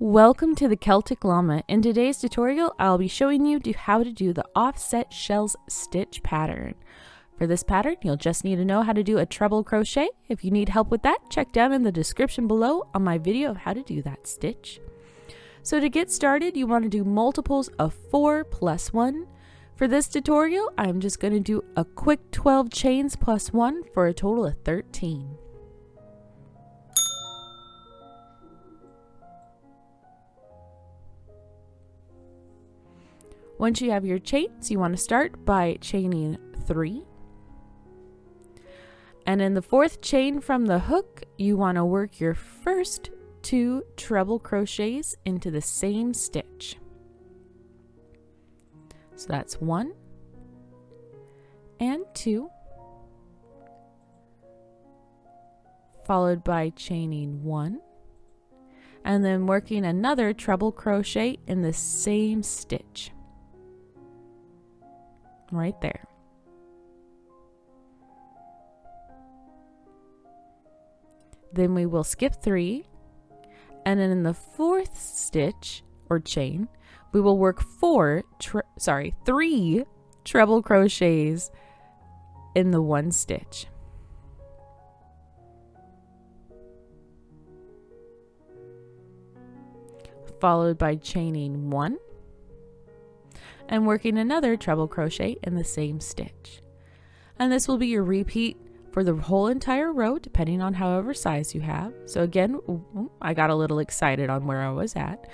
Welcome to the Celtic Llama. In today's tutorial, I'll be showing you how to do the offset shells stitch pattern. For this pattern, you'll just need to know how to do a treble crochet. If you need help with that, check down in the description below on my video of how to do that stitch. So to get started, you want to do multiples of 4 plus 1. For this tutorial, I'm just going to do a quick 12 chains plus 1 for a total of 13. Once you have your chains, you want to start by chaining 3. And in the 4th chain from the hook, you want to work your first 2 treble crochets into the same stitch. So that's 1 and 2, followed by chaining 1, and then working another treble crochet in the same stitch. Right there. Then we will skip 3, and then in the 4th stitch or chain, we will work 3 treble crochets in the 1 stitch. Followed by chaining 1 and working another treble crochet in the same stitch. And this will be your repeat for the whole entire row, depending on however size you have. So again, I got a little excited on where I was at.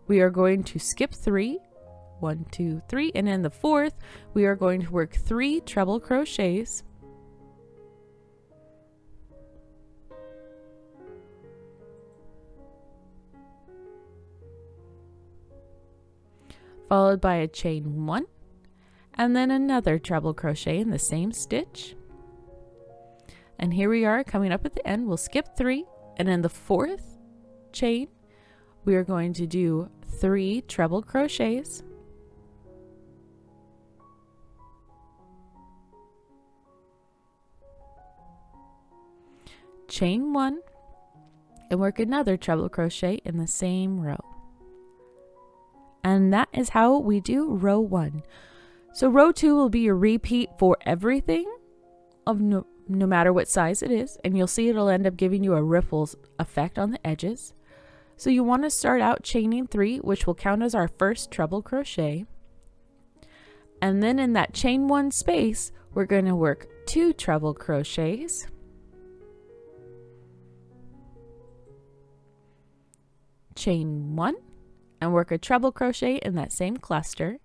We are going to skip 3, 1, 2, 3, and in the 4th, we are going to work 3 treble crochets. Followed by a chain 1, and then another treble crochet in the same stitch. And here we are coming up at the end. We'll skip 3, and in the 4th chain, we are going to do 3 treble crochets. Chain 1, and work another treble crochet in the same row. And that is how we do row 1. So row 2 will be your repeat for everything of no matter what size it is, and you'll see it'll end up giving you a ripples effect on the edges. So you want to start out chaining 3, which will count as our first treble crochet. And then in that chain 1 space, we're going to work 2 treble crochets. Chain 1. And work a treble crochet in that same cluster.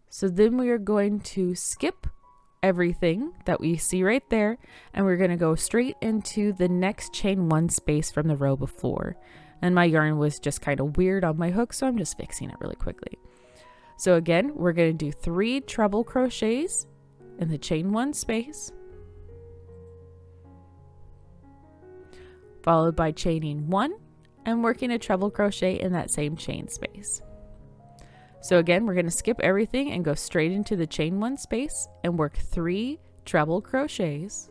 So then we are going to skip everything that we see right there, and we're going to go straight into the next chain 1 space from the row before. And my yarn was just kind of weird on my hook, so I'm just fixing it really quickly. So again, we're going to do 3 treble crochets in the chain 1 space, followed by chaining 1 and working a treble crochet in that same chain space. So again, we're going to skip everything and go straight into the chain 1 space and work 3 treble crochets.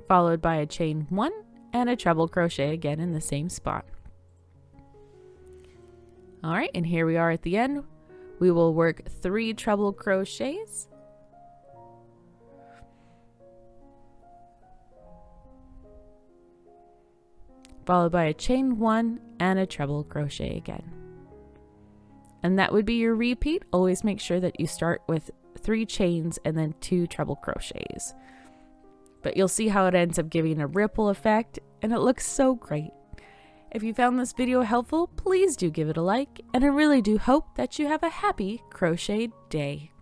Followed by a chain 1 and a treble crochet again in the same spot. All right, and here we are at the end. We will work 3 treble crochets, followed by a chain 1 and a treble crochet again. And that would be your repeat. Always make sure that you start with 3 chains and then 2 treble crochets. But you'll see how it ends up giving a ripple effect, and it looks so great. If you found this video helpful, please do give it a like, and I really do hope that you have a happy crochet day.